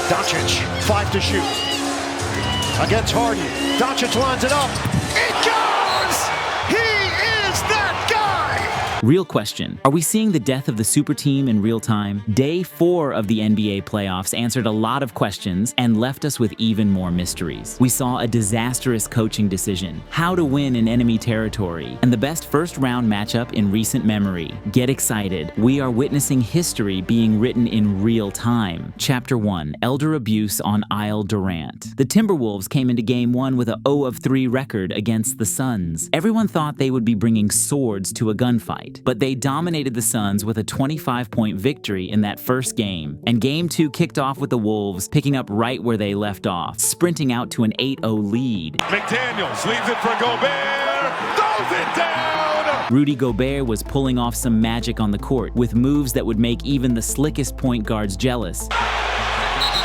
Doncic, 5 to shoot. Against Harden. Doncic lines it up. It goes! He is that guy! Real question. Are we seeing the death of the super team in real time? Day 4 of the NBA playoffs answered a lot of questions and left us with even more mysteries. We saw a disastrous coaching decision, how to win in enemy territory, and the best first-round matchup in recent memory. Get excited. We are witnessing history being written in real time. Chapter 1, Elder Abuse on Isle Durant. The Timberwolves came into Game 1 with a 0-3 record against the Suns. Everyone thought they would be bringing swords to a gunfight, but they dominated the Suns with a 25-point victory in that first game. And Game 2 kicked off with the Wolves picking up right where they left off, sprinting out to an 8-0 lead. McDaniels leaves it for Gobert, throws it down! Rudy Gobert was pulling off some magic on the court with moves that would make even the slickest point guards jealous.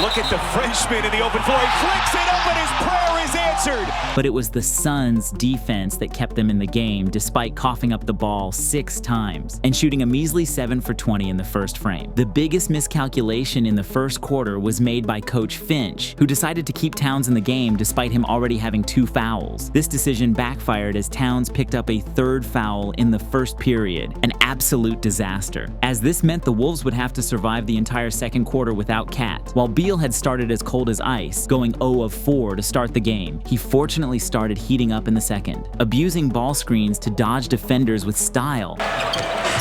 Look at the Frenchman in the open floor. He flicks it up and his prayer is answered. But it was the Suns' defense that kept them in the game despite coughing up the ball 6 times and shooting a measly 7 for 20 in the first frame. The biggest miscalculation in the first quarter was made by Coach Finch, who decided to keep Towns in the game despite him already having 2 fouls. This decision backfired as Towns picked up a 3rd foul in the first period, an absolute disaster, as this meant the Wolves would have to survive the entire second quarter without Cat. While Beal had started as cold as ice, going 0-4 to start the game, he fortunately started heating up in the second, abusing ball screens to dodge defenders with style.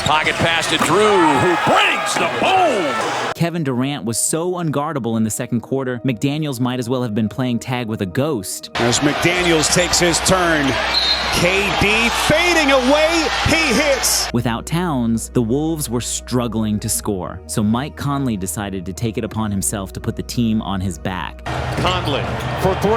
Pocket pass to Drew, who brings the boom! Kevin Durant was so unguardable in the second quarter, McDaniels might as well have been playing tag with a ghost. As McDaniels takes his turn, KD fading away, he hits! Without Towns, the Wolves were struggling to score, so Mike Conley decided to take it upon himself to put the team on his back. Conley for 3,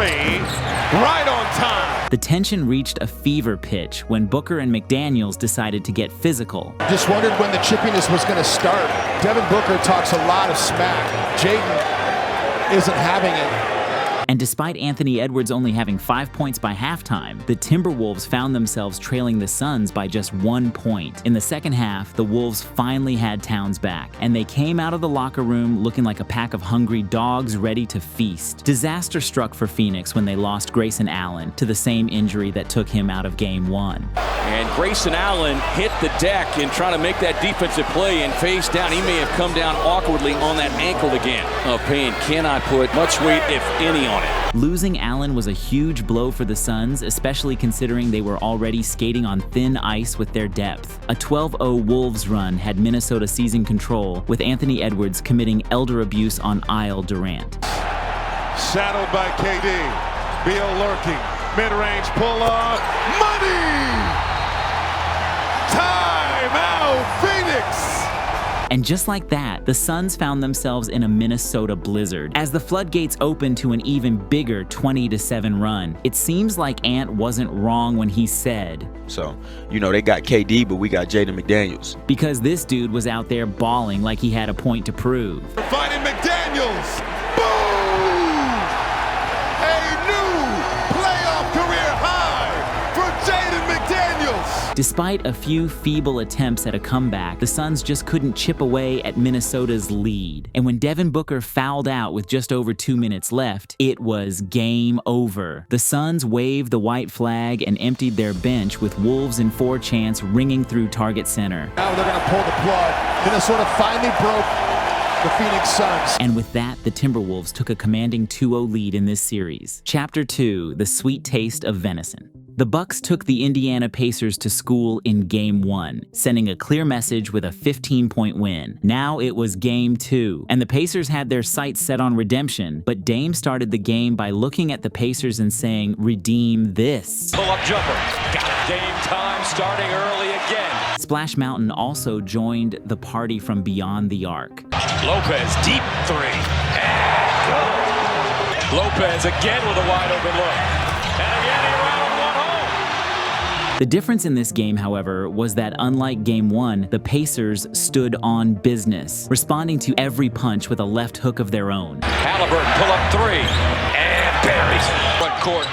right on time! The tension reached a fever pitch when Booker and McDaniels decided to get physical. Just wondered when the chippiness was going to start. Devin Booker talks a lot of smack. Jaden isn't having it. And despite Anthony Edwards only having 5 points by halftime, the Timberwolves found themselves trailing the Suns by just 1 point. In the second half, the Wolves finally had Towns back, and they came out of the locker room looking like a pack of hungry dogs ready to feast. Disaster struck for Phoenix when they lost Grayson Allen to the same injury that took him out of Game 1. And Grayson Allen hit the deck in trying to make that defensive play and face down. He may have come down awkwardly on that ankle again. Payne cannot put much weight, if any, on it. Losing Allen was a huge blow for the Suns, especially considering they were already skating on thin ice with their depth. A 12-0 Wolves run had Minnesota seizing control, with Anthony Edwards committing elder abuse on Isle Durant. Shadowed by KD. Beal lurking. Mid-range pull-up. Money! Time out, Phoenix! And just like that, the Suns found themselves in a Minnesota blizzard. As the floodgates opened to an even bigger 20-7 run, it seems like Ant wasn't wrong when he said, So, they got KD, but we got Jaden McDaniels. Because this dude was out there balling like he had a point to prove. Finding McDaniels. Boom! A new playoff career high for Jaden McDaniels. Despite a few feeble attempts at a comeback, the Suns just couldn't chip away at Minnesota's lead. And when Devin Booker fouled out with just over 2 minutes left, it was game over. The Suns waved the white flag and emptied their bench with Wolves in 4 chants ringing through Target Center. Now they're going to pull the plug. Minnesota finally broke the Phoenix Suns. And with that, the Timberwolves took a commanding 2-0 lead in this series. Chapter 2, The Sweet Taste of Venison. The Bucks took the Indiana Pacers to school in Game 1, sending a clear message with a 15-point win. Now it was Game 2, and the Pacers had their sights set on redemption, but Dame started the game by looking at the Pacers and saying, "Redeem this." Pull-up jumper. Got Dame time starting early again. Splash Mountain also joined the party from beyond the arc. Lopez, deep 3. And good. Lopez again with a wide open look. And again he rounded one home. The difference in this game, however, was that unlike Game 1, the Pacers stood on business, responding to every punch with a left hook of their own. Halliburton pull up 3. And buries it. Front court.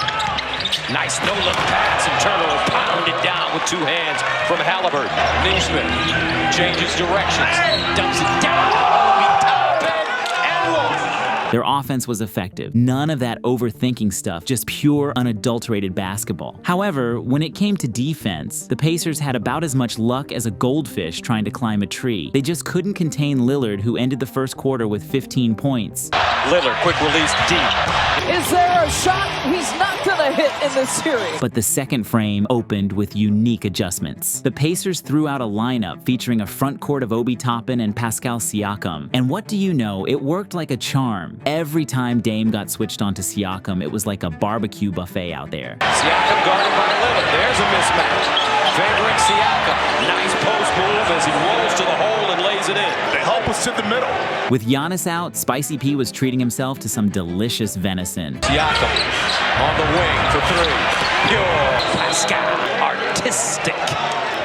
Nice no-look pass, and Turner will pound it down with 2 hands from Halliburton. Nixman changes directions, dumps it down. Their offense was effective. None of that overthinking stuff, just pure, unadulterated basketball. However, when it came to defense, the Pacers had about as much luck as a goldfish trying to climb a tree. They just couldn't contain Lillard, who ended the first quarter with 15 points. Lillard, quick release deep. Is there a shot he's not gonna hit in this series? But the second frame opened with unique adjustments. The Pacers threw out a lineup featuring a front court of Obi Toppin and Pascal Siakam. And what do you know, it worked like a charm. Every time Dame got switched onto Siakam, it was like a barbecue buffet out there. Siakam guarded by Lillard. There's a mismatch. Favoring Siakam. Nice post move as he rolls to the hole and lays it in. They help us in the middle. With Giannis out, Spicy P was treating himself to some delicious venison. Siakam on the wing for three. Pure Pascal. Artistic.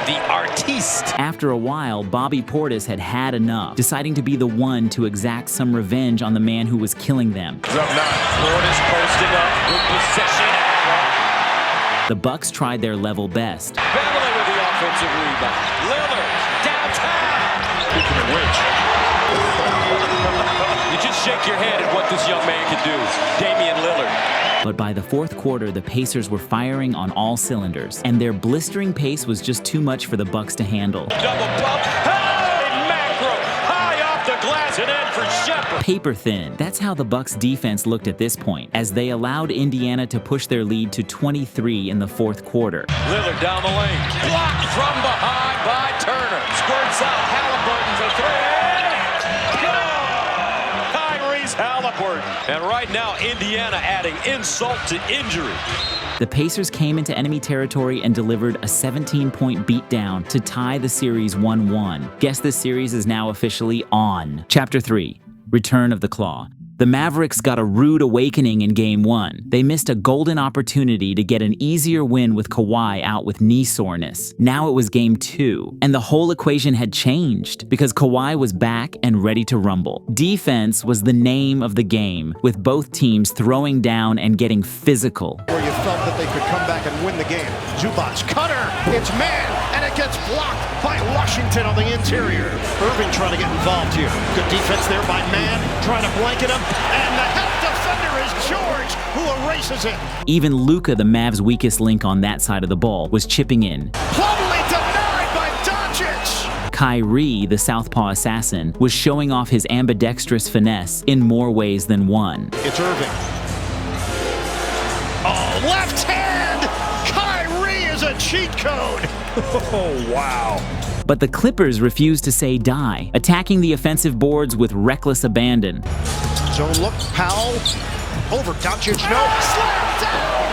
The artiste. After a while, Bobby Portis had enough, deciding to be the one to exact some revenge on the man who was killing them. Portis posting up. Good possession. The Bucks tried their level best. Battling with the offensive rebound. Lillard downtown. Speaking of which, you just shake your head at what this young man can do. Damian Lillard. But by the fourth quarter, the Pacers were firing on all cylinders, and their blistering pace was just too much for the Bucks to handle. Double bump. Hey, macro. High off the glass and in for Shepard. Paper thin. That's how the Bucks defense looked at this point, as they allowed Indiana to push their lead to 23 in the fourth quarter. Lillard down the lane. Blocked from behind by Turner. Squirts out. Halliburton for three. Halliburton. And right now, Indiana adding insult to injury. The Pacers came into enemy territory and delivered a 17-point beatdown to tie the series 1-1. Guess this series is now officially on. Chapter 3, Return of the Claw. The Mavericks got a rude awakening in Game 1. They missed a golden opportunity to get an easier win with Kawhi out with knee soreness. Now it was Game 2, and the whole equation had changed because Kawhi was back and ready to rumble. Defense was the name of the game, with both teams throwing down and getting physical. Where you felt that they could come back and win the game. Zubac, cutter, it's man, and it gets blocked by Washington on the interior. Irving trying to get involved here. Good defense there by Man, trying to blanket him. And the help defender is George, who erases it. Even Luka, the Mavs' weakest link on that side of the ball, was chipping in. Plumlee denied by Doncic. Kyrie, the southpaw assassin, was showing off his ambidextrous finesse in more ways than one. It's Irving. Oh, left hand! Kyrie is a cheat code. Oh, wow. But the Clippers refused to say die, attacking the offensive boards with reckless abandon. Zone look, Powell, over Doncic, no, slam down!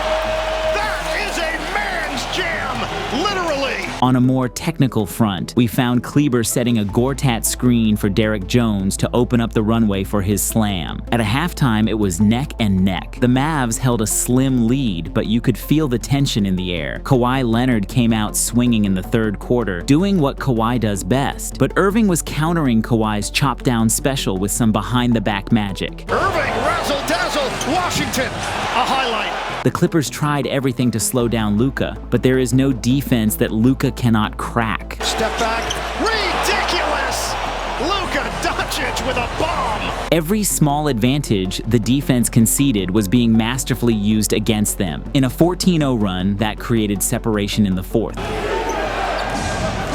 That is a man's jam, literally! On a more technical front, we found Kleber setting a Gortat screen for Derek Jones to open up the runway for his slam. At a halftime, it was neck and neck. The Mavs held a slim lead, but you could feel the tension in the air. Kawhi Leonard came out swinging in the third quarter, doing what Kawhi does best. But Irving was countering Kawhi's chop-down special with some behind-the-back magic. Irving, razzle-dazzle, Washington, a highlight. The Clippers tried everything to slow down Luka, but there is no defense that Luka cannot crack. Step back, ridiculous! Luka Doncic with a bomb! Every small advantage the defense conceded was being masterfully used against them. In a 14-0 run, that created separation in the fourth.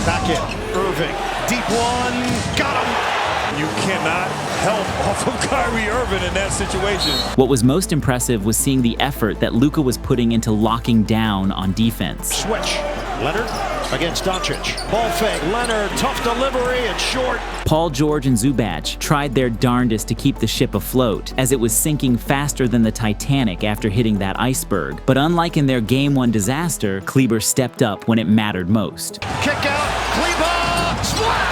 Back in, Irving, deep one, got him! You cannot help off of Kyrie Irving in that situation. What was most impressive was seeing the effort that Luka was putting into locking down on defense. Switch, Leonard against Doncic. Ball fake, Leonard, tough delivery, it's short. Paul George and Zubac tried their darndest to keep the ship afloat, as it was sinking faster than the Titanic after hitting that iceberg. But unlike in their Game 1 disaster, Kleber stepped up when it mattered most. Kick out, Kleber, splash!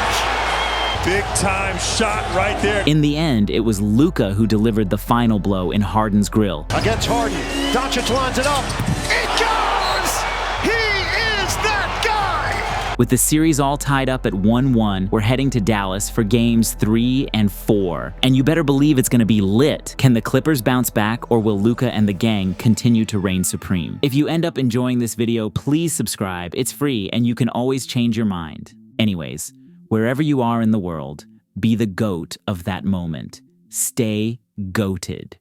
Big time shot right there. In the end, it was Luka who delivered the final blow in Harden's grill. Against Harden, Doncic lines it up. It goes! He is that guy! With the series all tied up at 1-1, we're heading to Dallas for games 3 and 4. And you better believe it's gonna be lit. Can the Clippers bounce back, or will Luka and the gang continue to reign supreme? If you end up enjoying this video, please subscribe. It's free, and you can always change your mind. Anyways, wherever you are in the world, be the GOAT of that moment. Stay goated.